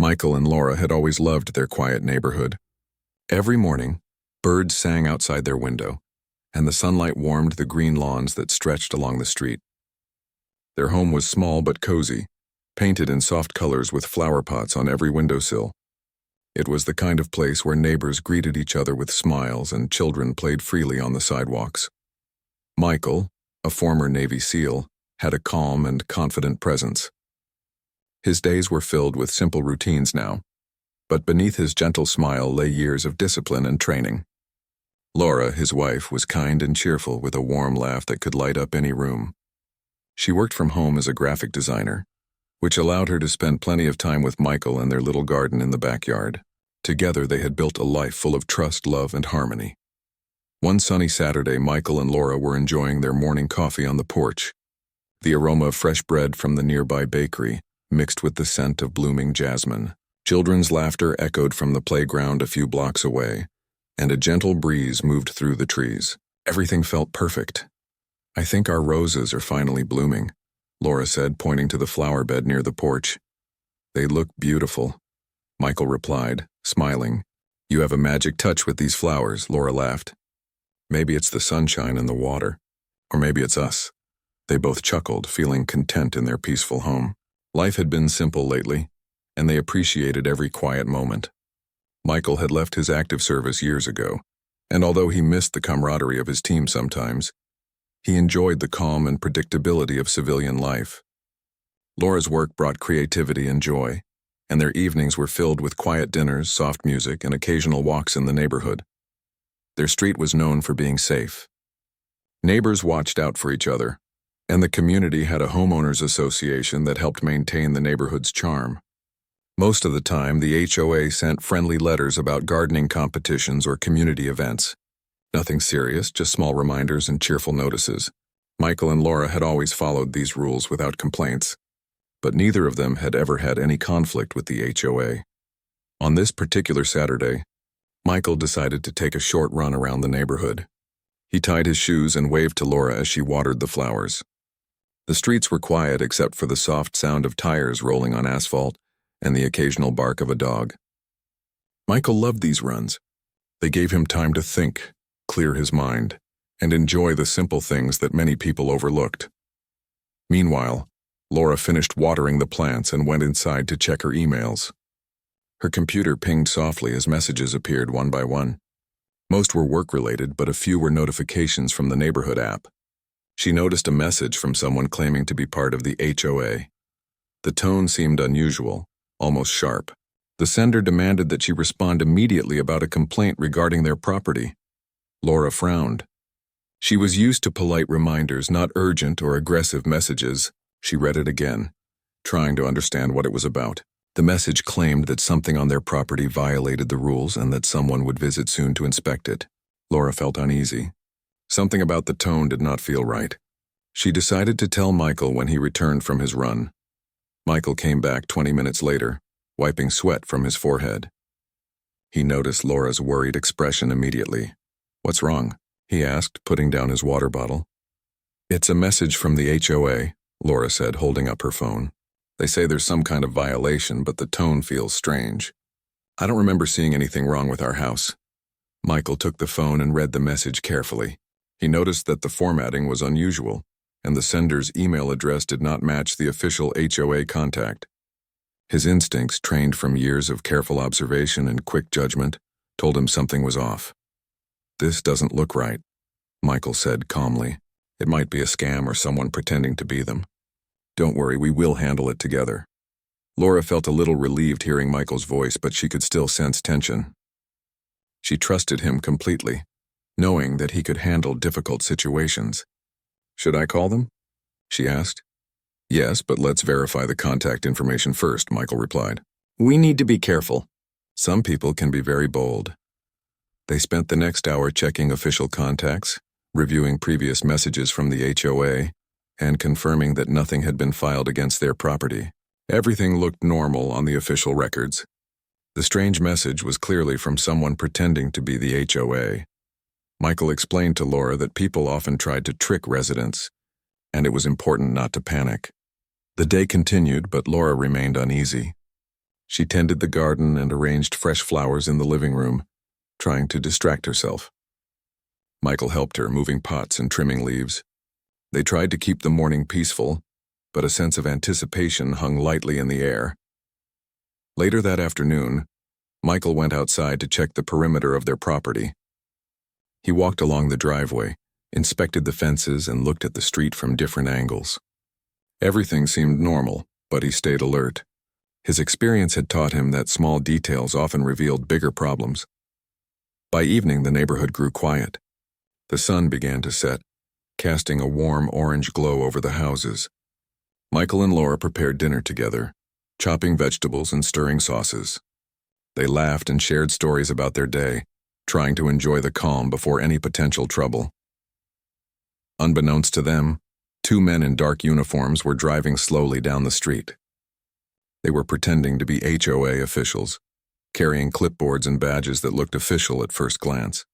Michael and Laura had always loved their quiet neighborhood. Every morning, birds sang outside their window, and the sunlight warmed the green lawns that stretched along the street. Their home was small but cozy, painted in soft colors with flower pots on every windowsill. It was the kind of place where neighbors greeted each other with smiles and children played freely on the sidewalks. Michael, a former Navy SEAL, had a calm and confident presence. His days were filled with simple routines now, but beneath his gentle smile lay years of discipline and training. Laura, his wife, was kind and cheerful with a warm laugh that could light up any room. She worked from home as a graphic designer, which allowed her to spend plenty of time with Michael in their little garden in the backyard. Together they had built a life full of trust, love, and harmony. One sunny Saturday, Michael and Laura were enjoying their morning coffee on the porch. The aroma of fresh bread from the nearby bakery mixed with the scent of blooming jasmine. Children's laughter echoed from the playground a few blocks away, and a gentle breeze moved through the trees. Everything felt perfect. "I think our roses are finally blooming," Laura said, pointing to the flower bed near the porch. "They look beautiful," Michael replied, smiling. "You have a magic touch with these flowers," Laura laughed. "Maybe it's the sunshine and the water, or maybe it's us." They both chuckled, feeling content in their peaceful home. Life had been simple lately, and they appreciated every quiet moment. Michael had left his active service years ago, and although he missed the camaraderie of his team sometimes, he enjoyed the calm and predictability of civilian life. Laura's work brought creativity and joy, and their evenings were filled with quiet dinners, soft music, and occasional walks in the neighborhood. Their street was known for being safe. Neighbors watched out for each other, and the community had a homeowners association that helped maintain the neighborhood's charm. Most of the time, the HOA sent friendly letters about gardening competitions or community events. Nothing serious, just small reminders and cheerful notices. Michael and Laura had always followed these rules without complaints, but neither of them had ever had any conflict with the HOA. On this particular Saturday, Michael decided to take a short run around the neighborhood. He tied his shoes and waved to Laura as she watered the flowers. The streets were quiet except for the soft sound of tires rolling on asphalt and the occasional bark of a dog. Michael loved these runs. They gave him time to think, clear his mind, and enjoy the simple things that many people overlooked. Meanwhile, Laura finished watering the plants and went inside to check her emails. Her computer pinged softly as messages appeared one by one. Most were work-related, but a few were notifications from the neighborhood app. She noticed a message from someone claiming to be part of the HOA. The tone seemed unusual, almost sharp. The sender demanded that she respond immediately about a complaint regarding their property. Laura frowned. She was used to polite reminders, not urgent or aggressive messages. She read it again, trying to understand what it was about. The message claimed that something on their property violated the rules and that someone would visit soon to inspect it. Laura felt uneasy. Something about the tone did not feel right. She decided to tell Michael when he returned from his run. Michael came back 20 minutes later, wiping sweat from his forehead. He noticed Laura's worried expression immediately. "What's wrong?" he asked, putting down his water bottle. "It's a message from the HOA," Laura said, holding up her phone. "They say there's some kind of violation, but the tone feels strange. I don't remember seeing anything wrong with our house." Michael took the phone and read the message carefully. He noticed that the formatting was unusual, and the sender's email address did not match the official HOA contact. His instincts, trained from years of careful observation and quick judgment, told him something was off. "This doesn't look right," Michael said calmly. "It might be a scam or someone pretending to be them. Don't worry, we will handle it together." Laura felt a little relieved hearing Michael's voice, but she could still sense tension. She trusted him completely, knowing that he could handle difficult situations. "Should I call them?" she asked. "Yes, but let's verify the contact information first," Michael replied. "We need to be careful. Some people can be very bold." They spent the next hour checking official contacts, reviewing previous messages from the HOA, and confirming that nothing had been filed against their property. Everything looked normal on the official records. The strange message was clearly from someone pretending to be the HOA. Michael explained to Laura that people often tried to trick residents, and it was important not to panic. The day continued, but Laura remained uneasy. She tended the garden and arranged fresh flowers in the living room, trying to distract herself. Michael helped her, moving pots and trimming leaves. They tried to keep the morning peaceful, but a sense of anticipation hung lightly in the air. Later that afternoon, Michael went outside to check the perimeter of their property. He walked along the driveway, inspected the fences, and looked at the street from different angles. Everything seemed normal, but he stayed alert. His experience had taught him that small details often revealed bigger problems. By evening, the neighborhood grew quiet. The sun began to set, casting a warm orange glow over the houses. Michael and Laura prepared dinner together, chopping vegetables and stirring sauces. They laughed and shared stories about their day, trying to enjoy the calm before any potential trouble. Unbeknownst to them, two men in dark uniforms were driving slowly down the street. They were pretending to be HOA officials, carrying clipboards and badges that looked official at first glance.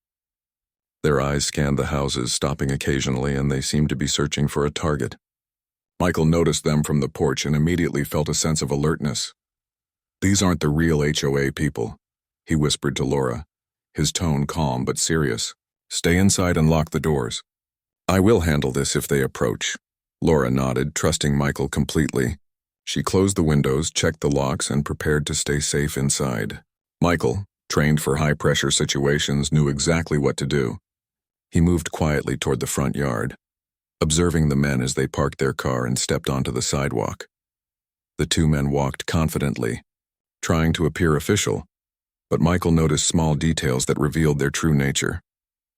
Their eyes scanned the houses, stopping occasionally, and they seemed to be searching for a target. Michael noticed them from the porch and immediately felt a sense of alertness. "These aren't the real HOA people," he whispered to Laura, his tone calm but serious. "Stay inside and lock the doors." "I will handle this if they approach." Laura nodded, trusting Michael completely. She closed the windows, checked the locks, and prepared to stay safe inside. Michael, trained for high-pressure situations, knew exactly what to do. He moved quietly toward the front yard, observing the men as they parked their car and stepped onto the sidewalk. The two men walked confidently, trying to appear official, but Michael noticed small details that revealed their true nature: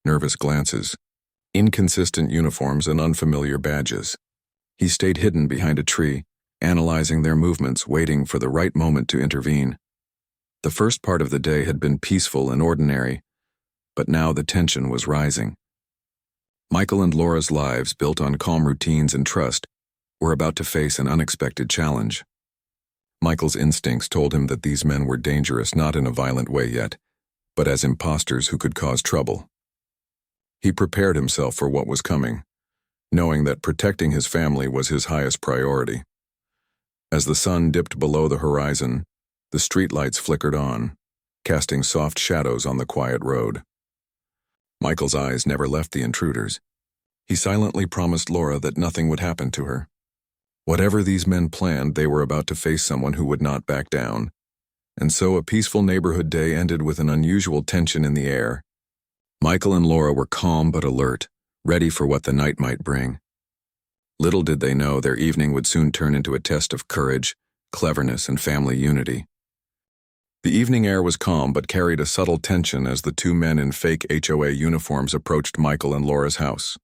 nervous glances, inconsistent uniforms, and unfamiliar badges. He stayed hidden behind a tree, analyzing their movements, waiting for the right moment to intervene. The first part of the day had been peaceful and ordinary, but now the tension was rising. Michael and Laura's lives, built on calm routines and trust, were about to face an unexpected challenge. Michael's instincts told him that these men were dangerous, not in a violent way yet, but as imposters who could cause trouble. He prepared himself for what was coming, knowing that protecting his family was his highest priority. As the sun dipped below the horizon, the streetlights flickered on, casting soft shadows on the quiet road. Michael's eyes never left the intruders. He silently promised Laura that nothing would happen to her. Whatever these men planned, they were about to face someone who would not back down. And so a peaceful neighborhood day ended with an unusual tension in the air. Michael and Laura were calm but alert, ready for what the night might bring. Little did they know their evening would soon turn into a test of courage, cleverness, and family unity. The evening air was calm but carried a subtle tension as the two men in fake HOA uniforms approached Michael and Laura's house.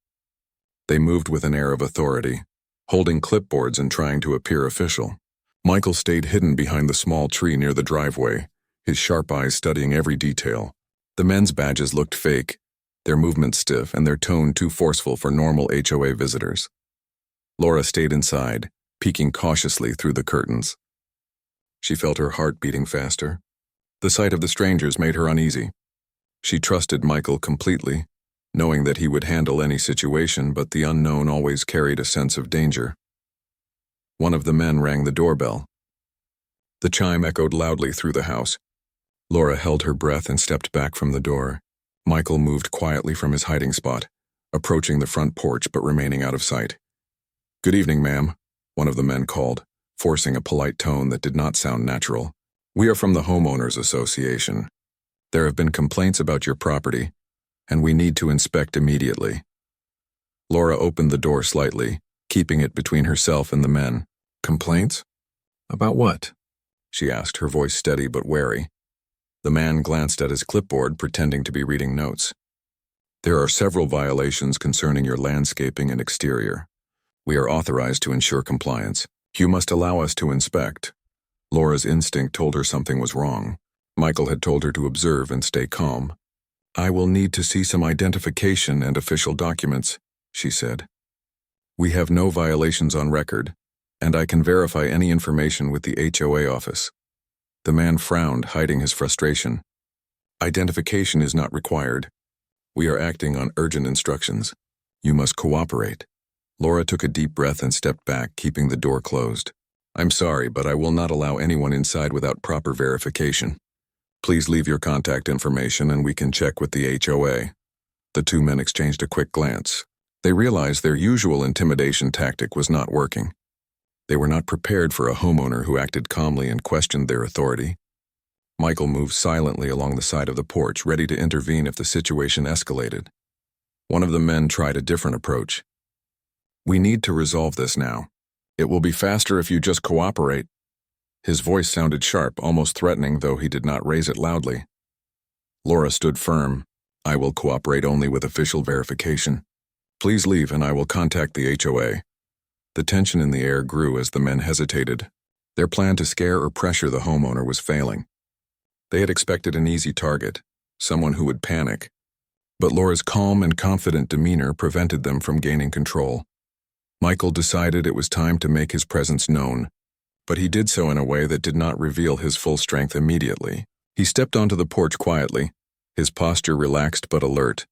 They moved with an air of authority, holding clipboards and trying to appear official. Michael stayed hidden behind the small tree near the driveway, his sharp eyes studying every detail. The men's badges looked fake, their movements stiff, and their tone too forceful for normal HOA visitors. Laura stayed inside, peeking cautiously through the curtains. She felt her heart beating faster. The sight of the strangers made her uneasy. She trusted Michael completely, knowing that he would handle any situation, but the unknown always carried a sense of danger. One of the men rang the doorbell. The chime echoed loudly through the house. Laura held her breath and stepped back from the door. Michael moved quietly from his hiding spot, approaching the front porch but remaining out of sight. "Good evening, ma'am," one of the men called, forcing a polite tone that did not sound natural. "We are from the Homeowners Association. There have been complaints about your property, and we need to inspect immediately." Laura opened the door slightly, keeping it between herself and the men. "Complaints? About what?" she asked, her voice steady but wary. The man glanced at his clipboard, pretending to be reading notes. "There are several violations concerning your landscaping and exterior. We are authorized to ensure compliance. You must allow us to inspect." Laura's instinct told her something was wrong. Michael had told her to observe and stay calm. "I will need to see some identification and official documents," she said. "We have no violations on record, and I can verify any information with the HOA office." The man frowned, hiding his frustration. "Identification is not required. We are acting on urgent instructions. You must cooperate." Laura took a deep breath and stepped back, keeping the door closed. I'm sorry, but I will not allow anyone inside without proper verification. Please leave your contact information and we can check with the HOA. The two men exchanged a quick glance. They realized their usual intimidation tactic was not working. They were not prepared for a homeowner who acted calmly and questioned their authority. Michael moved silently along the side of the porch, ready to intervene if the situation escalated. One of the men tried a different approach. We need to resolve this now. It will be faster if you just cooperate. His voice sounded sharp, almost threatening, though he did not raise it loudly. Laura stood firm. I will cooperate only with official verification. Please leave and I will contact the HOA. The tension in the air grew as the men hesitated. Their plan to scare or pressure the homeowner was failing. They had expected an easy target, someone who would panic. But Laura's calm and confident demeanor prevented them from gaining control. Michael decided it was time to make his presence known, but he did so in a way that did not reveal his full strength immediately. He stepped onto the porch quietly, his posture relaxed but alert.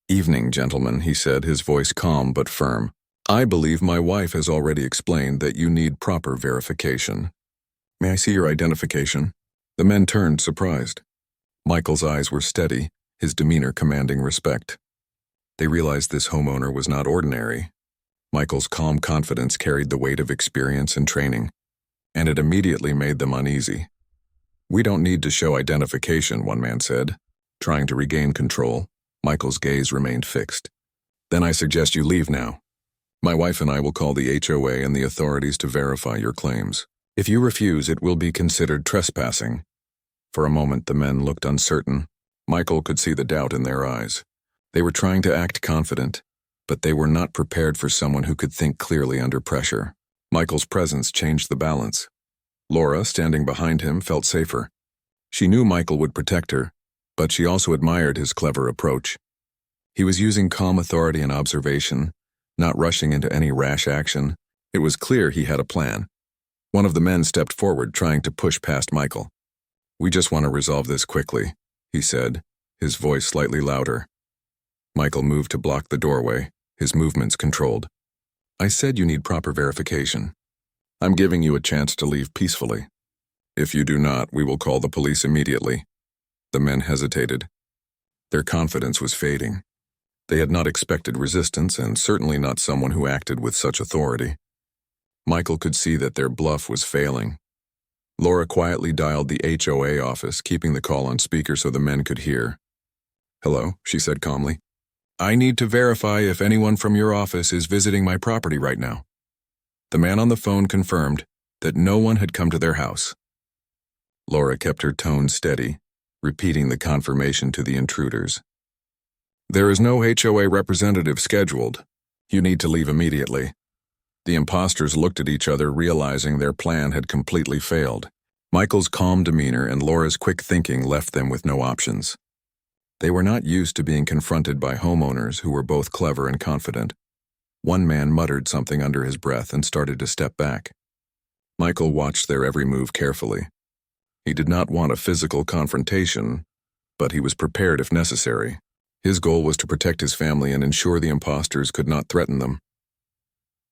"Evening, gentlemen," he said, his voice calm but firm. "I believe my wife has already explained that you need proper verification. May I see your identification?" The men turned, surprised. Michael's eyes were steady, his demeanor commanding respect. They realized this homeowner was not ordinary. Michael's calm confidence carried the weight of experience and training, and it immediately made them uneasy. "We don't need to show identification," one man said. Trying to regain control, Michael's gaze remained fixed. "Then I suggest you leave now. My wife and I will call the HOA and the authorities to verify your claims. If you refuse, it will be considered trespassing." For a moment, the men looked uncertain. Michael could see the doubt in their eyes. They were trying to act confident, but they were not prepared for someone who could think clearly under pressure. Michael's presence changed the balance. Laura, standing behind him, felt safer. She knew Michael would protect her, but she also admired his clever approach. He was using calm authority and observation, not rushing into any rash action. It was clear he had a plan. One of the men stepped forward, trying to push past Michael. "We just want to resolve this quickly," he said, his voice slightly louder. Michael moved to block the doorway, his movements controlled. "I said you need proper verification. I'm giving you a chance to leave peacefully. If you do not, we will call the police immediately." The men hesitated. Their confidence was fading. They had not expected resistance, and certainly not someone who acted with such authority. Michael could see that their bluff was failing. Laura quietly dialed the HOA office, keeping the call on speaker so the men could hear. "Hello," she said calmly. "I need to verify if anyone from your office is visiting my property right now." The man on the phone confirmed that no one had come to their house. Laura kept her tone steady, repeating the confirmation to the intruders. "There is no HOA representative scheduled. You need to leave immediately." The imposters looked at each other, realizing their plan had completely failed. Michael's calm demeanor and Laura's quick thinking left them with no options. They were not used to being confronted by homeowners who were both clever and confident. One man muttered something under his breath and started to step back. Michael watched their every move carefully. He did not want a physical confrontation, but he was prepared if necessary. His goal was to protect his family and ensure the imposters could not threaten them.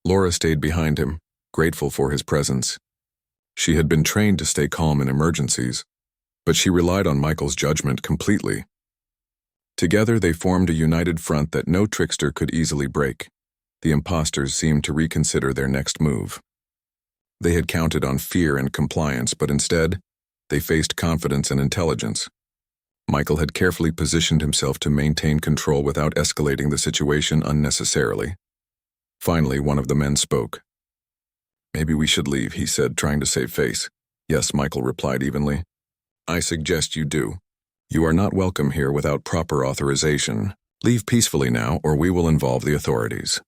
Laura stayed behind him, grateful for his presence. She had been trained to stay calm in emergencies, but she relied on Michael's judgment completely. Together they formed a united front that no trickster could easily break. The imposters seemed to reconsider their next move. They had counted on fear and compliance, but instead, they faced confidence and intelligence. Michael had carefully positioned himself to maintain control without escalating the situation unnecessarily. Finally, one of the men spoke. "Maybe we should leave," he said, trying to save face. "Yes," Michael replied evenly. "I suggest you do. You are not welcome here without proper authorization. Leave peacefully now, or we will involve the authorities."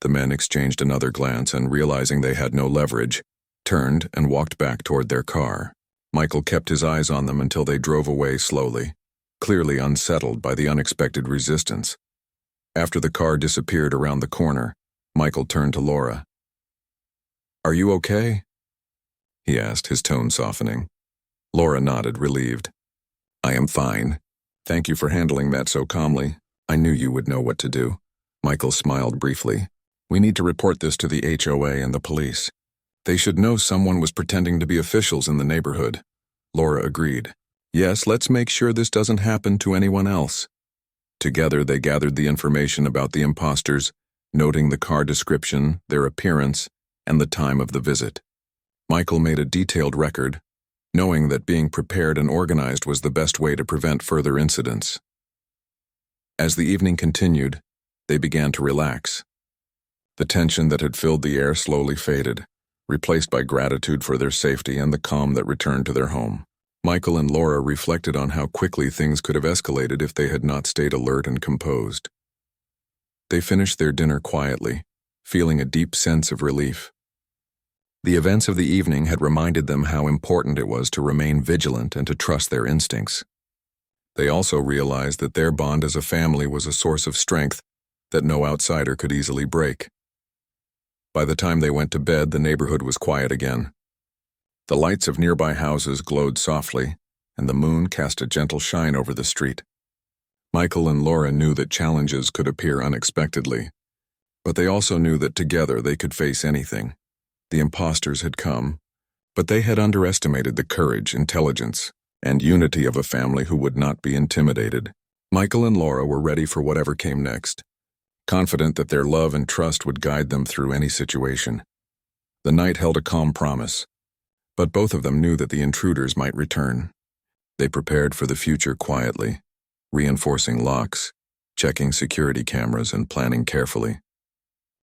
The men exchanged another glance and, realizing they had no leverage, turned and walked back toward their car. Michael kept his eyes on them until they drove away slowly, clearly unsettled by the unexpected resistance. After the car disappeared around the corner, Michael turned to Laura. "Are you okay?" he asked, his tone softening. Laura nodded, relieved. "I am fine. Thank you for handling that so calmly. I knew you would know what to do." Michael smiled briefly. "We need to report this to the HOA and the police. They should know someone was pretending to be officials in the neighborhood. Laura agreed. Yes, let's make sure this doesn't happen to anyone else. Together they gathered the information about the imposters, noting the car description, their appearance, and the time of the visit. Michael made a detailed record, knowing that being prepared and organized was the best way to prevent further incidents. As the evening continued, they began to relax. The tension that had filled the air slowly faded, replaced by gratitude for their safety and the calm that returned to their home. Michael and Laura reflected on how quickly things could have escalated if they had not stayed alert and composed. They finished their dinner quietly, feeling a deep sense of relief. The events of the evening had reminded them how important it was to remain vigilant and to trust their instincts. They also realized that their bond as a family was a source of strength that no outsider could easily break. By the time they went to bed, the neighborhood was quiet again. The lights of nearby houses glowed softly, and the moon cast a gentle shine over the street. Michael and Laura knew that challenges could appear unexpectedly, but they also knew that together they could face anything. The imposters had come, but they had underestimated the courage, intelligence, and unity of a family who would not be intimidated. Michael and Laura were ready for whatever came next, confident that their love and trust would guide them through any situation. The night held a calm promise, but both of them knew that the intruders might return. They prepared for the future quietly, reinforcing locks, checking security cameras, and planning carefully.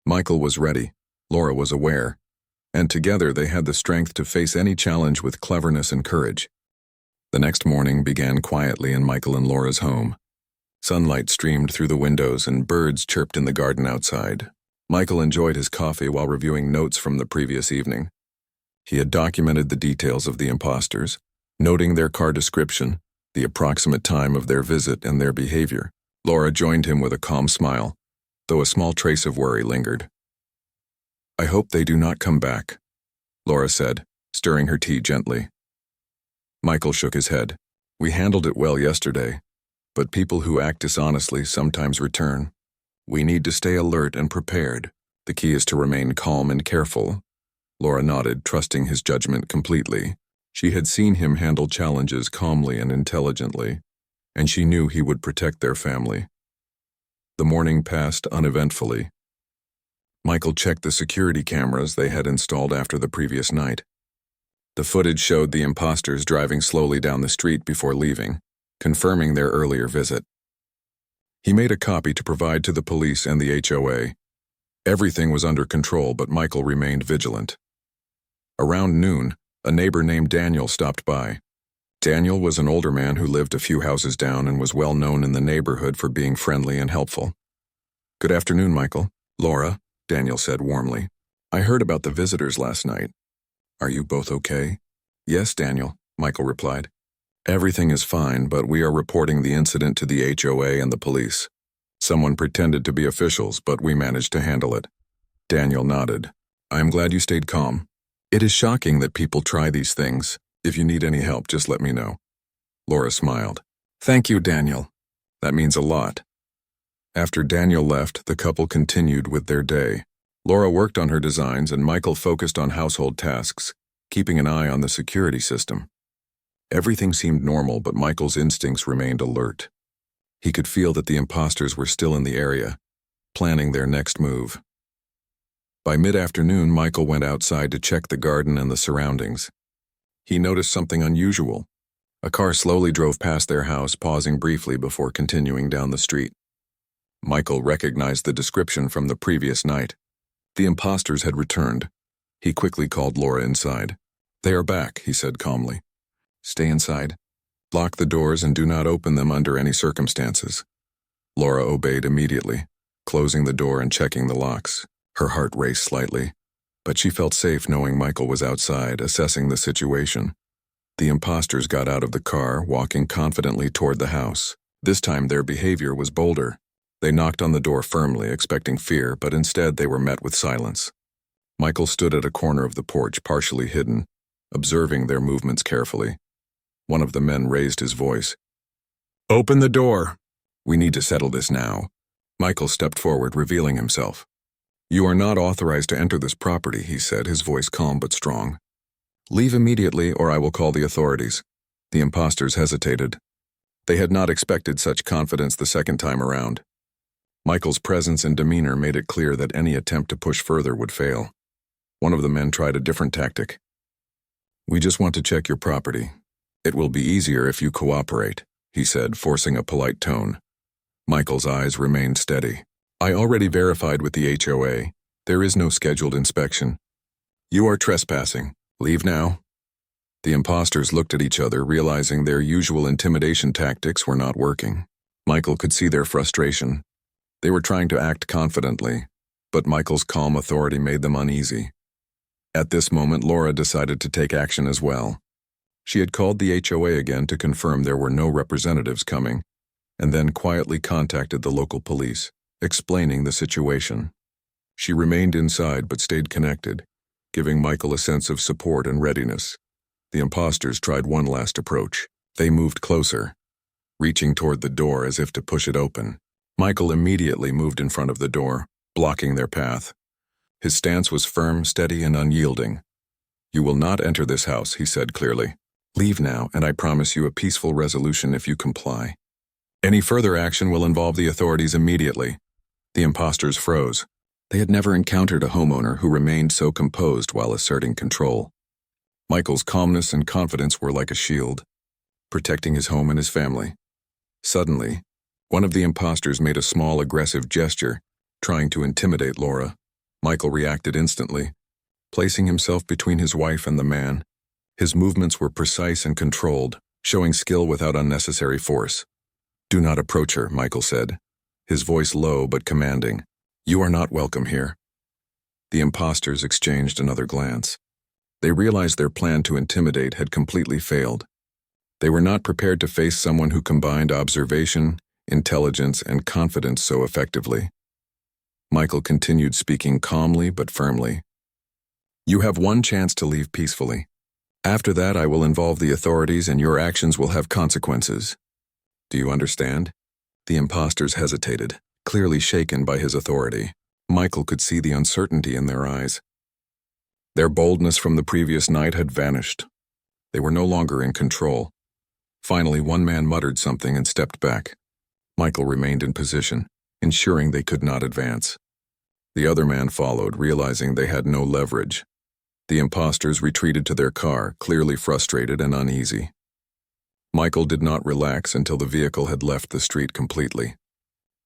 Michael was ready, Laura was aware, and together they had the strength to face any challenge with cleverness and courage. The next morning began quietly in Michael and Laura's home. Sunlight streamed through the windows and birds chirped in the garden outside. Michael enjoyed his coffee while reviewing notes from the previous evening. He had documented the details of the imposters, noting their car description, the approximate time of their visit, and their behavior. Laura joined him with a calm smile, though a small trace of worry lingered. "I hope they do not come back," Laura said, stirring her tea gently. Michael shook his head. "We handled it well yesterday, but people who act dishonestly sometimes return. We need to stay alert and prepared. The key is to remain calm and careful." Laura nodded, trusting his judgment completely. She had seen him handle challenges calmly and intelligently, and she knew he would protect their family. The morning passed uneventfully. Michael checked the security cameras they had installed after the previous night. The footage showed the imposters driving slowly down the street before leaving, confirming their earlier visit. He made a copy to provide to the police and the HOA. Everything was under control, but Michael remained vigilant. Around noon, a neighbor named Daniel stopped by. Daniel was an older man who lived a few houses down and was well known in the neighborhood for being friendly and helpful. "Good afternoon, Michael." "Laura," Daniel said warmly. "I heard about the visitors last night. Are you both okay?" "Yes, Daniel," Michael replied. "Everything is fine, but we are reporting the incident to the HOA and the police. Someone pretended to be officials, but we managed to handle it." Daniel nodded. "I am glad you stayed calm. It is shocking that people try these things. If you need any help, just let me know." Laura smiled. "Thank you, Daniel. That means a lot." After Daniel left, the couple continued with their day. Laura worked on her designs and Michael focused on household tasks, keeping an eye on the security system. Everything seemed normal, but Michael's instincts remained alert. He could feel that the imposters were still in the area, planning their next move. By mid-afternoon, Michael went outside to check the garden and the surroundings. He noticed something unusual. A car slowly drove past their house, pausing briefly before continuing down the street. Michael recognized the description from the previous night. The imposters had returned. He quickly called Laura inside. "They are back," he said calmly. "Stay inside. Lock the doors and do not open them under any circumstances." Laura obeyed immediately, closing the door and checking the locks. Her heart raced slightly, but she felt safe knowing Michael was outside, assessing the situation. The imposters got out of the car, walking confidently toward the house. This time their behavior was bolder. They knocked on the door firmly, expecting fear, but instead they were met with silence. Michael stood at a corner of the porch, partially hidden, observing their movements carefully. One of the men raised his voice. "Open the door. We need to settle this now." Michael stepped forward, revealing himself. "You are not authorized to enter this property," he said, his voice calm but strong. "Leave immediately or I will call the authorities." The imposters hesitated. They had not expected such confidence the second time around. Michael's presence and demeanor made it clear that any attempt to push further would fail. One of the men tried a different tactic. "We just want to check your property. It will be easier if you cooperate," he said, forcing a polite tone. Michael's eyes remained steady. "I already verified with the HOA. There is no scheduled inspection. You are trespassing. Leave now." The imposters looked at each other, realizing their usual intimidation tactics were not working. Michael could see their frustration. They were trying to act confidently, but Michael's calm authority made them uneasy. At this moment, Laura decided to take action as well. She had called the HOA again to confirm there were no representatives coming, and then quietly contacted the local police, explaining the situation. She remained inside but stayed connected, giving Michael a sense of support and readiness. The imposters tried one last approach. They moved closer, reaching toward the door as if to push it open. Michael immediately moved in front of the door, blocking their path. His stance was firm, steady, and unyielding. "You will not enter this house," he said clearly. "Leave now, and I promise you a peaceful resolution if you comply. Any further action will involve the authorities immediately." The imposters froze. They had never encountered a homeowner who remained so composed while asserting control. Michael's calmness and confidence were like a shield, protecting his home and his family. Suddenly, one of the imposters made a small aggressive gesture, trying to intimidate Laura. Michael reacted instantly, placing himself between his wife and the man. His movements were precise and controlled, showing skill without unnecessary force. "Do not approach her," Michael said, his voice low but commanding. "You are not welcome here." The imposters exchanged another glance. They realized their plan to intimidate had completely failed. They were not prepared to face someone who combined observation, intelligence, and confidence so effectively. Michael continued speaking calmly but firmly. "You have one chance to leave peacefully. After that, I will involve the authorities and your actions will have consequences. Do you understand?" The imposters hesitated, clearly shaken by his authority. Michael could see the uncertainty in their eyes. Their boldness from the previous night had vanished. They were no longer in control. Finally, one man muttered something and stepped back. Michael remained in position, ensuring they could not advance. The other man followed, realizing they had no leverage. The imposters retreated to their car, clearly frustrated and uneasy. Michael did not relax until the vehicle had left the street completely.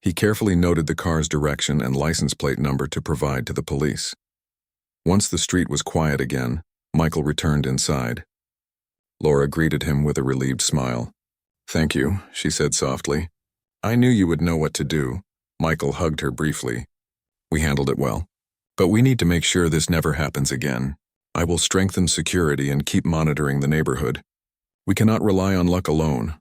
He carefully noted the car's direction and license plate number to provide to the police. Once the street was quiet again, Michael returned inside. Laura greeted him with a relieved smile. "Thank you," she said softly. "I knew you would know what to do." Michael hugged her briefly. "We handled it well. But we need to make sure this never happens again. I will strengthen security and keep monitoring the neighborhood. We cannot rely on luck alone."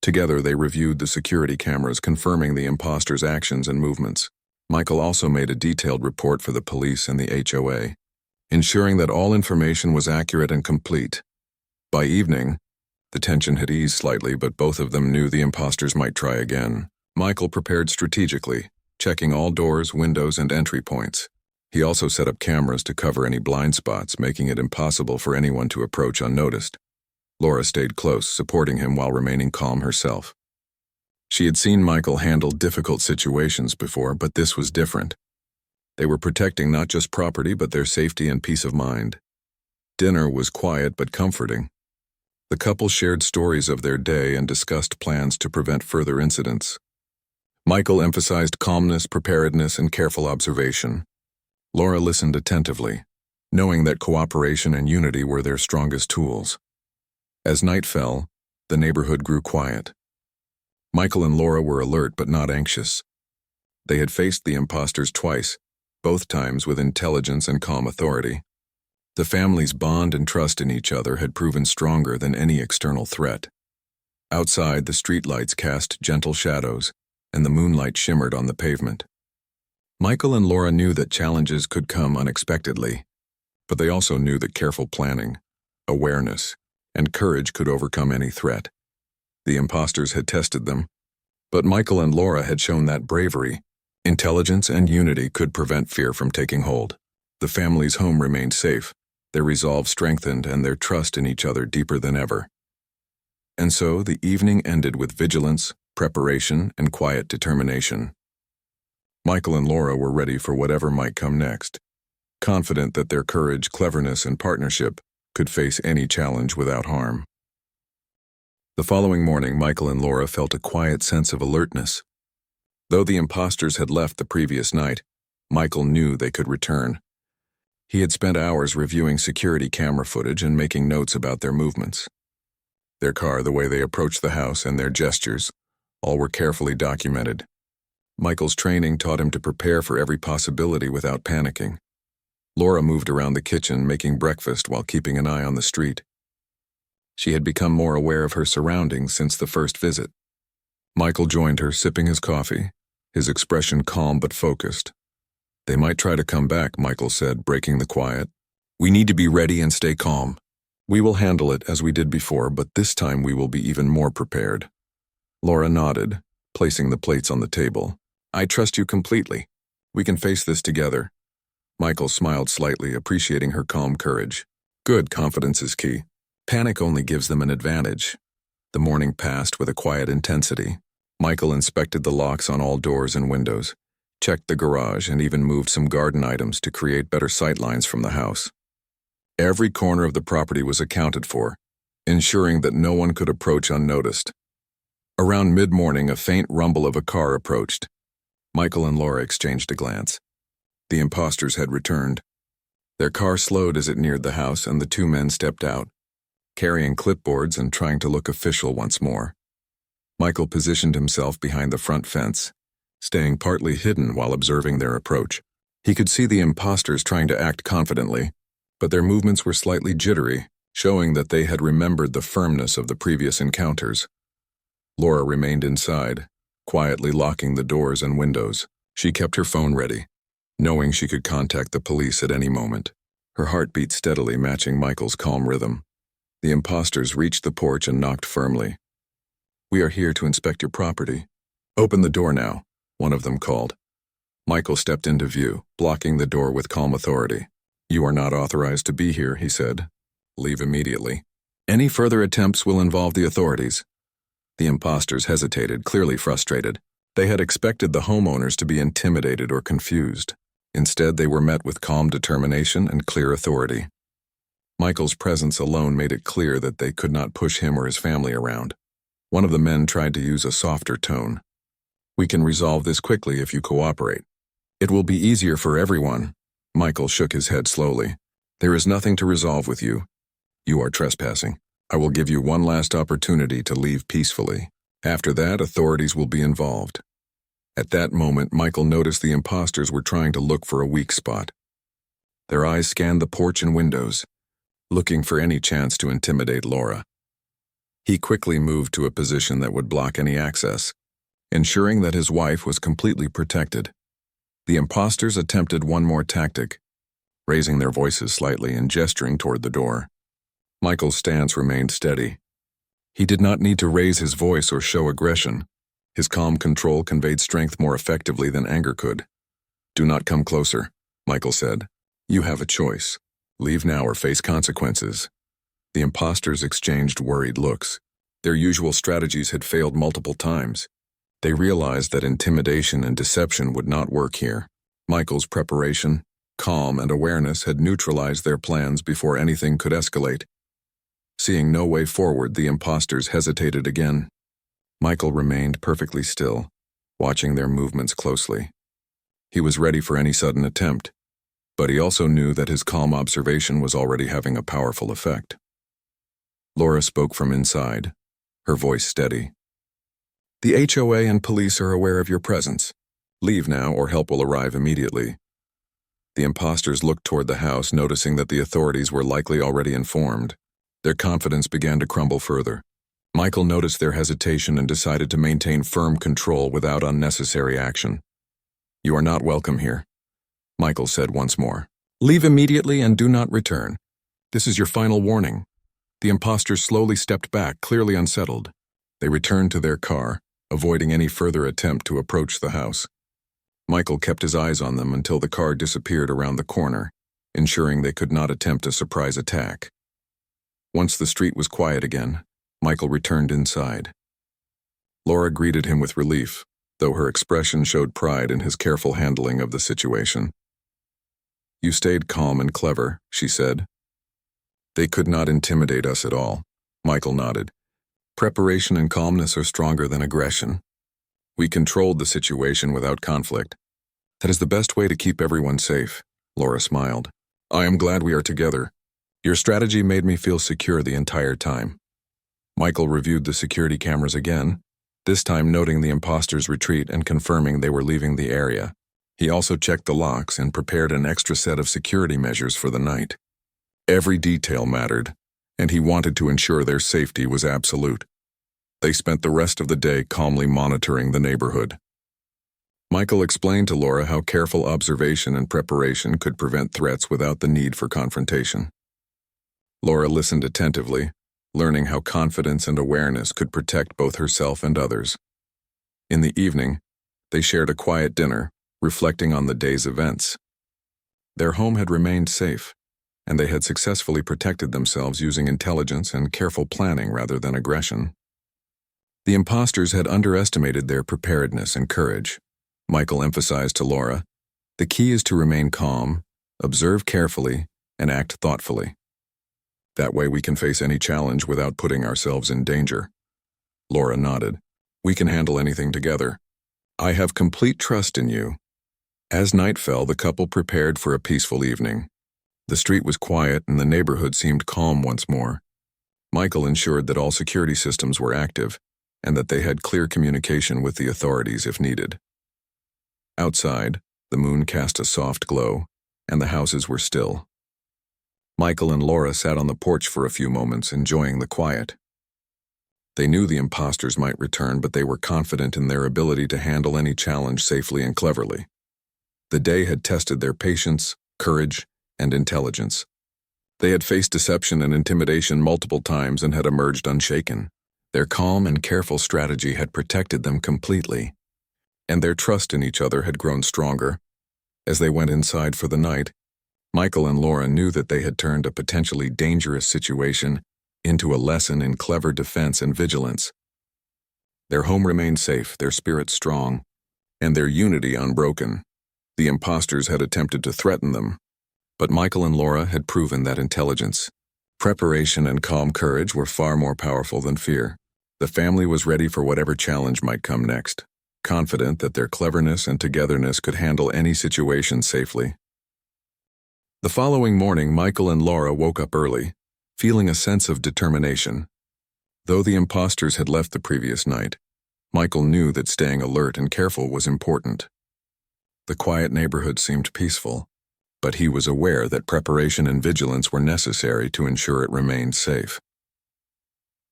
Together they reviewed the security cameras, confirming the imposters' actions and movements. Michael also made a detailed report for the police and the HOA, ensuring that all information was accurate and complete. By evening, the tension had eased slightly, but both of them knew the imposters might try again. Michael prepared strategically, checking all doors, windows, and entry points. He also set up cameras to cover any blind spots, making it impossible for anyone to approach unnoticed. Laura stayed close, supporting him while remaining calm herself. She had seen Michael handle difficult situations before, but this was different. They were protecting not just property, but their safety and peace of mind. Dinner was quiet but comforting. The couple shared stories of their day and discussed plans to prevent further incidents. Michael emphasized calmness, preparedness, and careful observation. Laura listened attentively, knowing that cooperation and unity were their strongest tools. As night fell, the neighborhood grew quiet. Michael and Laura were alert but not anxious. They had faced the imposters twice, both times with intelligence and calm authority. The family's bond and trust in each other had proven stronger than any external threat. Outside, the streetlights cast gentle shadows, and the moonlight shimmered on the pavement. Michael and Laura knew that challenges could come unexpectedly, but they also knew that careful planning, awareness, and courage could overcome any threat. The imposters had tested them, but Michael and Laura had shown that bravery, Intelligence and unity could prevent fear from taking hold. The family's home remained safe, their resolve strengthened, and their trust in each other deeper than ever. And so the evening ended with vigilance, preparation, and quiet determination. Michael and Laura were ready for whatever might come next, confident that their courage, cleverness, and partnership could face any challenge without harm. The following morning, Michael and Laura felt a quiet sense of alertness. Though the imposters had left the previous night, Michael knew they could return. He had spent hours reviewing security camera footage and making notes about their movements. Their car, the way they approached the house, and their gestures, all were carefully documented. Michael's training taught him to prepare for every possibility without panicking. Laura moved around the kitchen, making breakfast while keeping an eye on the street. She had become more aware of her surroundings since the first visit. Michael joined her, sipping his coffee, his expression calm but focused. "They might try to come back," Michael said, breaking the quiet. "We need to be ready and stay calm. We will handle it as we did before, but this time we will be even more prepared." Laura nodded, placing the plates on the table. "I trust you completely. We can face this together." Michael smiled slightly, appreciating her calm courage. "Good, confidence is key. Panic only gives them an advantage." The morning passed with a quiet intensity. Michael inspected the locks on all doors and windows, checked the garage, and even moved some garden items to create better sightlines from the house. Every corner of the property was accounted for, ensuring that no one could approach unnoticed. Around mid-morning, a faint rumble of a car approached. Michael and Laura exchanged a glance. The imposters had returned. Their car slowed as it neared the house, and the two men stepped out, carrying clipboards and trying to look official once more. Michael positioned himself behind the front fence, staying partly hidden while observing their approach. He could see the imposters trying to act confidently, but their movements were slightly jittery, showing that they had remembered the firmness of the previous encounters. Laura remained inside, quietly locking the doors and windows. She kept her phone ready, knowing she could contact the police at any moment. Her heart beat steadily, matching Michael's calm rhythm. The imposters reached the porch and knocked firmly. "We are here to inspect your property." "Open the door now," one of them called. Michael stepped into view, blocking the door with calm authority. "You are not authorized to be here," he said. "Leave immediately. Any further attempts will involve the authorities." The imposters hesitated, clearly frustrated. They had expected the homeowners to be intimidated or confused. Instead, they were met with calm determination and clear authority. Michael's presence alone made it clear that they could not push him or his family around. One of the men tried to use a softer tone. "We can resolve this quickly if you cooperate. It will be easier for everyone." Michael shook his head slowly. "There is nothing to resolve with you. You are trespassing. I will give you one last opportunity to leave peacefully. After that, authorities will be involved." At that moment, Michael noticed the imposters were trying to look for a weak spot. Their eyes scanned the porch and windows, looking for any chance to intimidate Laura. He quickly moved to a position that would block any access, ensuring that his wife was completely protected. The imposters attempted one more tactic, raising their voices slightly and gesturing toward the door. Michael's stance remained steady. He did not need to raise his voice or show aggression. His calm control conveyed strength more effectively than anger could. "Do not come closer," Michael said. "You have a choice. Leave now or face consequences." The imposters exchanged worried looks. Their usual strategies had failed multiple times. They realized that intimidation and deception would not work here. Michael's preparation, calm, and awareness had neutralized their plans before anything could escalate. Seeing no way forward, the imposters hesitated again. Michael remained perfectly still, watching their movements closely. He was ready for any sudden attempt, but he also knew that his calm observation was already having a powerful effect. Laura spoke from inside, her voice steady. "The HOA and police are aware of your presence. Leave now or help will arrive immediately." The imposters looked toward the house, noticing that the authorities were likely already informed. Their confidence began to crumble further. Michael noticed their hesitation and decided to maintain firm control without unnecessary action. "You are not welcome here," Michael said once more. "Leave immediately and do not return. This is your final warning." The imposters slowly stepped back, clearly unsettled. They returned to their car, avoiding any further attempt to approach the house. Michael kept his eyes on them until the car disappeared around the corner, ensuring they could not attempt a surprise attack. Once the street was quiet again, Michael returned inside. Laura greeted him with relief, though her expression showed pride in his careful handling of the situation. "You stayed calm and clever," she said. "They could not intimidate us at all," Michael nodded. "Preparation and calmness are stronger than aggression. We controlled the situation without conflict. That is the best way to keep everyone safe," Laura smiled. "I am glad we are together. Your strategy made me feel secure the entire time." Michael reviewed the security cameras again, this time noting the imposters' retreat and confirming they were leaving the area. He also checked the locks and prepared an extra set of security measures for the night. Every detail mattered, and he wanted to ensure their safety was absolute. They spent the rest of the day calmly monitoring the neighborhood. Michael explained to Laura how careful observation and preparation could prevent threats without the need for confrontation. Laura listened attentively, learning how confidence and awareness could protect both herself and others. In the evening, they shared a quiet dinner, reflecting on the day's events. Their home had remained safe, and they had successfully protected themselves using intelligence and careful planning rather than aggression. The imposters had underestimated their preparedness and courage. Michael emphasized to Laura, "The key is to remain calm, observe carefully, and act thoughtfully. That way we can face any challenge without putting ourselves in danger." Laura nodded. "We can handle anything together. I have complete trust in you." As night fell, the couple prepared for a peaceful evening. The street was quiet and the neighborhood seemed calm once more. Michael ensured that all security systems were active and that they had clear communication with the authorities if needed. Outside, the moon cast a soft glow, and the houses were still. Michael and Laura sat on the porch for a few moments, enjoying the quiet. They knew the imposters might return, but they were confident in their ability to handle any challenge safely and cleverly. The day had tested their patience, courage, and intelligence. They had faced deception and intimidation multiple times and had emerged unshaken. Their calm and careful strategy had protected them completely, and their trust in each other had grown stronger. As they went inside for the night, Michael and Laura knew that they had turned a potentially dangerous situation into a lesson in clever defense and vigilance. Their home remained safe, their spirits strong, and their unity unbroken. The imposters had attempted to threaten them, but Michael and Laura had proven that intelligence, preparation, and calm courage were far more powerful than fear. The family was ready for whatever challenge might come next, confident that their cleverness and togetherness could handle any situation safely. The following morning, Michael and Laura woke up early, feeling a sense of determination. Though the imposters had left the previous night, Michael knew that staying alert and careful was important. The quiet neighborhood seemed peaceful, but he was aware that preparation and vigilance were necessary to ensure it remained safe.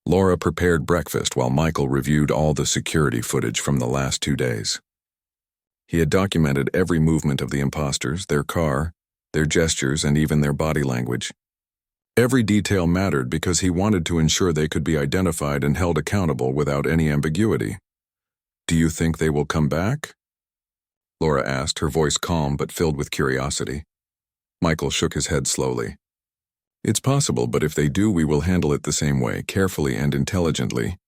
Laura prepared breakfast while Michael reviewed all the security footage from the last 2 days. He had documented every movement of the imposters, their car, their gestures, and even their body language. Every detail mattered because he wanted to ensure they could be identified and held accountable without any ambiguity. "Do you think they will come back?" Laura asked, her voice calm but filled with curiosity. Michael shook his head slowly. "It's possible, but if they do, we will handle it the same way, carefully and intelligently.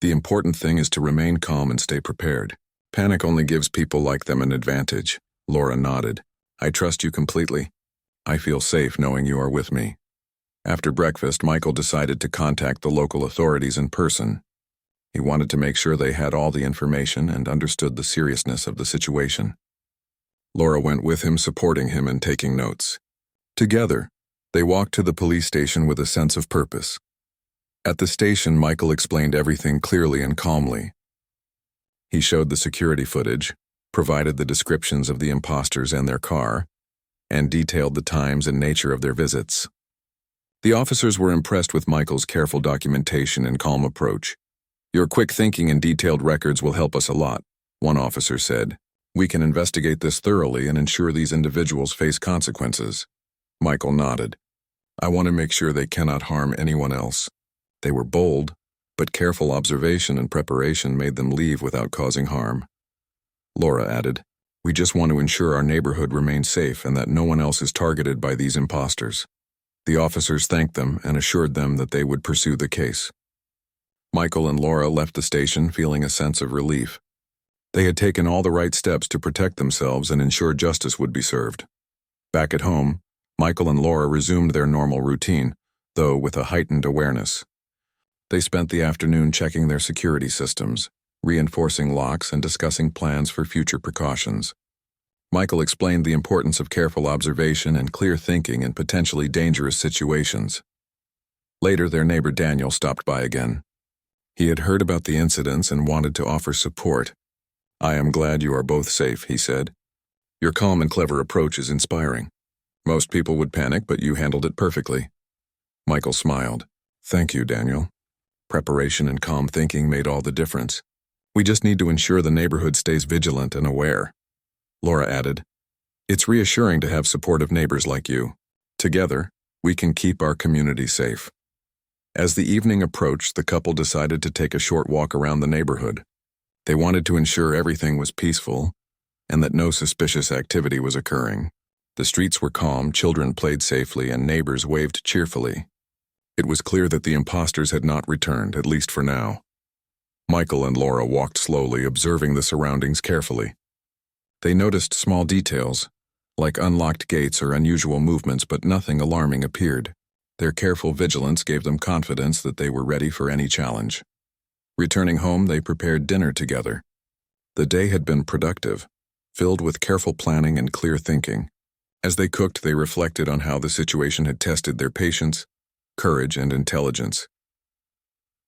The important thing is to remain calm and stay prepared. Panic only gives people like them an advantage." Laura nodded. "I trust you completely. I feel safe knowing you are with me." After breakfast, Michael decided to contact the local authorities in person. He wanted to make sure they had all the information and understood the seriousness of the situation. Laura went with him, supporting him and taking notes. Together, they walked to the police station with a sense of purpose. At the station, Michael explained everything clearly and calmly. He showed the security footage, provided the descriptions of the imposters and their car, and detailed the times and nature of their visits. The officers were impressed with Michael's careful documentation and calm approach. "Your quick thinking and detailed records will help us a lot," one officer said. "We can investigate this thoroughly and ensure these individuals face consequences." Michael nodded. "I want to make sure they cannot harm anyone else." They were bold, but careful observation and preparation made them leave without causing harm. Laura added, We just want to ensure our neighborhood remains safe and that no one else is targeted by these imposters." The officers thanked them and assured them that they would pursue the case. Michael and Laura left the station feeling a sense of relief. They had taken all the right steps to protect themselves and ensure justice would be served. Back at home, Michael and Laura resumed their normal routine, though with a heightened awareness. They spent the afternoon checking their security systems, reinforcing locks and discussing plans for future precautions. Michael explained the importance of careful observation and clear thinking in potentially dangerous situations. Later, their neighbor Daniel stopped by again. He had heard about the incidents and wanted to offer support. "I am glad you are both safe," he said. "Your calm and clever approach is inspiring. Most people would panic, but you handled it perfectly." Michael smiled. "Thank you, Daniel. Preparation and calm thinking made all the difference. We just need to ensure the neighborhood stays vigilant and aware." Laura added, "It's reassuring to have supportive neighbors like you. Together, we can keep our community safe." As the evening approached, the couple decided to take a short walk around the neighborhood. They wanted to ensure everything was peaceful and that no suspicious activity was occurring. The streets were calm, children played safely, and neighbors waved cheerfully. It was clear that the imposters had not returned, at least for now. Michael and Laura walked slowly, observing the surroundings carefully. They noticed small details, like unlocked gates or unusual movements, but nothing alarming appeared. Their careful vigilance gave them confidence that they were ready for any challenge. Returning home, they prepared dinner together. The day had been productive, filled with careful planning and clear thinking. As they cooked, they reflected on how the situation had tested their patience, courage, and intelligence.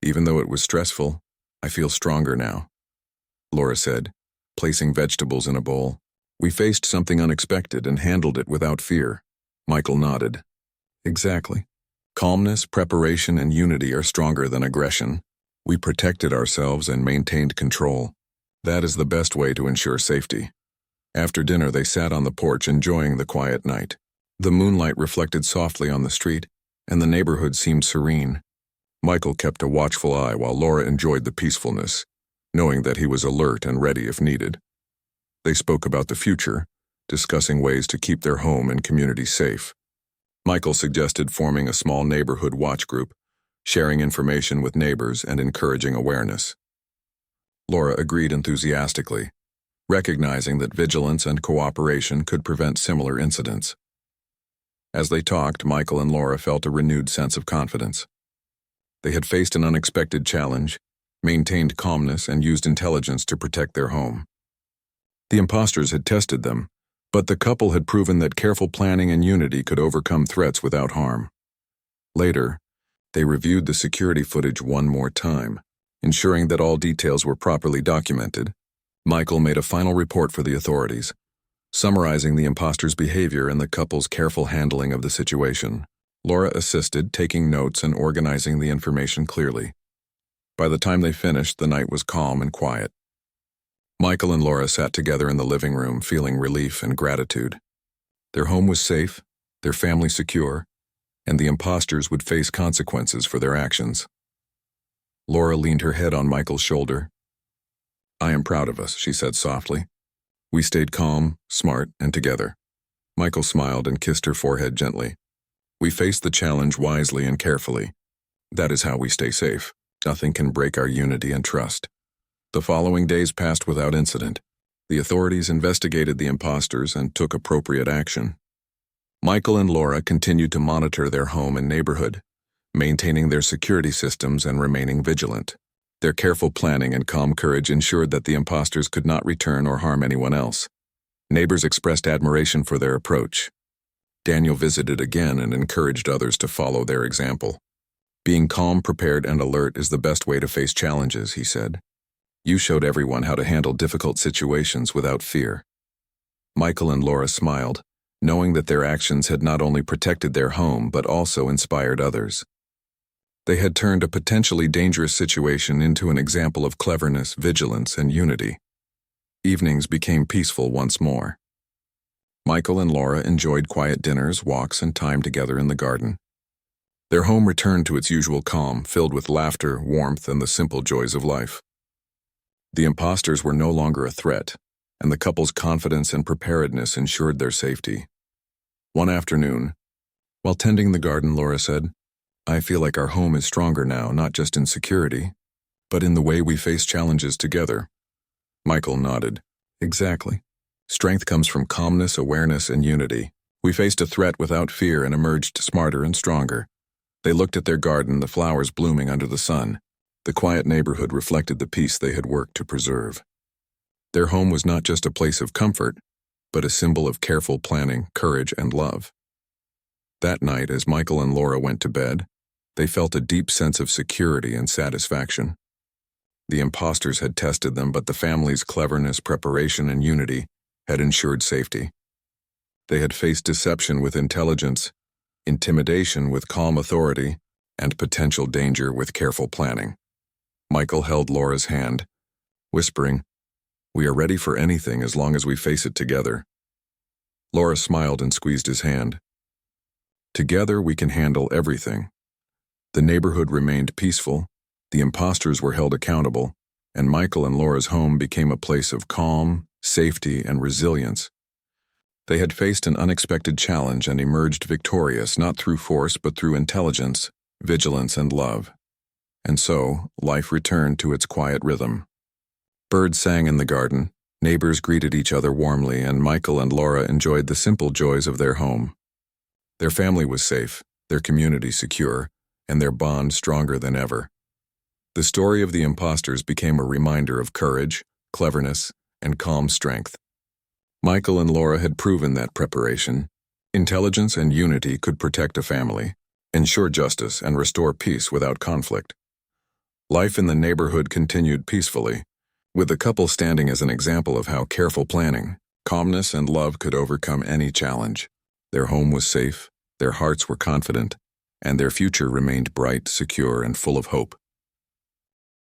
"Even though it was stressful, I feel stronger now," Laura said, placing vegetables in a bowl. "We faced something unexpected and handled it without fear." Michael nodded. "Exactly. Calmness, preparation, and unity are stronger than aggression. We protected ourselves and maintained control. That is the best way to ensure safety." After dinner, they sat on the porch enjoying the quiet night. The moonlight reflected softly on the street, and the neighborhood seemed serene. Michael kept a watchful eye while Laura enjoyed the peacefulness, knowing that he was alert and ready if needed. They spoke about the future, discussing ways to keep their home and community safe. Michael suggested forming a small neighborhood watch group, sharing information with neighbors and encouraging awareness. Laura agreed enthusiastically, recognizing that vigilance and cooperation could prevent similar incidents. As they talked, Michael and Laura felt a renewed sense of confidence. They had faced an unexpected challenge, maintained calmness, and used intelligence to protect their home. The imposters had tested them, but the couple had proven that careful planning and unity could overcome threats without harm. Later, they reviewed the security footage one more time, ensuring that all details were properly documented. Michael made a final report for the authorities, summarizing the imposters' behavior and the couple's careful handling of the situation. Laura assisted, taking notes and organizing the information clearly. By the time they finished, the night was calm and quiet. Michael and Laura sat together in the living room, feeling relief and gratitude. Their home was safe, their family secure, and the imposters would face consequences for their actions. Laura leaned her head on Michael's shoulder. "I am proud of us," she said softly. "We stayed calm, smart, and together." Michael smiled and kissed her forehead gently. "We faced the challenge wisely and carefully. That is how we stay safe. Nothing can break our unity and trust." The following days passed without incident. The authorities investigated the imposters and took appropriate action. Michael and Laura continued to monitor their home and neighborhood, maintaining their security systems and remaining vigilant. Their careful planning and calm courage ensured that the imposters could not return or harm anyone else. Neighbors expressed admiration for their approach. Daniel visited again and encouraged others to follow their example. "Being calm, prepared, and alert is the best way to face challenges," he said. "You showed everyone how to handle difficult situations without fear." Michael and Laura smiled, knowing that their actions had not only protected their home but also inspired others. They had turned a potentially dangerous situation into an example of cleverness, vigilance, and unity. Evenings became peaceful once more. Michael and Laura enjoyed quiet dinners, walks, and time together in the garden. Their home returned to its usual calm, filled with laughter, warmth, and the simple joys of life. The imposters were no longer a threat, and the couple's confidence and preparedness ensured their safety. One afternoon, while tending the garden, Laura said, "I feel like our home is stronger now, not just in security, but in the way we face challenges together." Michael nodded. "Exactly. Strength comes from calmness, awareness, and unity. We faced a threat without fear and emerged smarter and stronger." They looked at their garden, the flowers blooming under the sun. The quiet neighborhood reflected the peace they had worked to preserve. Their home was not just a place of comfort, but a symbol of careful planning, courage, and love. That night, as Michael and Laura went to bed, they felt a deep sense of security and satisfaction. The imposters had tested them, but the family's cleverness, preparation, and unity had ensured safety. They had faced deception with intelligence, intimidation with calm authority, and potential danger with careful planning. Michael held Laura's hand, whispering, "We are ready for anything as long as we face it together." Laura smiled and squeezed his hand. "Together we can handle everything." The neighborhood remained peaceful, the imposters were held accountable, and Michael and Laura's home became a place of calm, safety, and resilience. They had faced an unexpected challenge and emerged victorious, not through force but through intelligence, vigilance, and love. And so, life returned to its quiet rhythm. Birds sang in the garden, neighbors greeted each other warmly, and Michael and Laura enjoyed the simple joys of their home. Their family was safe, their community secure, and their bond stronger than ever. The story of the imposters became a reminder of courage, cleverness, and calm strength. Michael and Laura had proven that preparation, intelligence, and unity could protect a family, ensure justice, and restore peace without conflict. Life in the neighborhood continued peacefully, with the couple standing as an example of how careful planning, calmness, and love could overcome any challenge. Their home was safe, their hearts were confident, and their future remained bright, secure, and full of hope.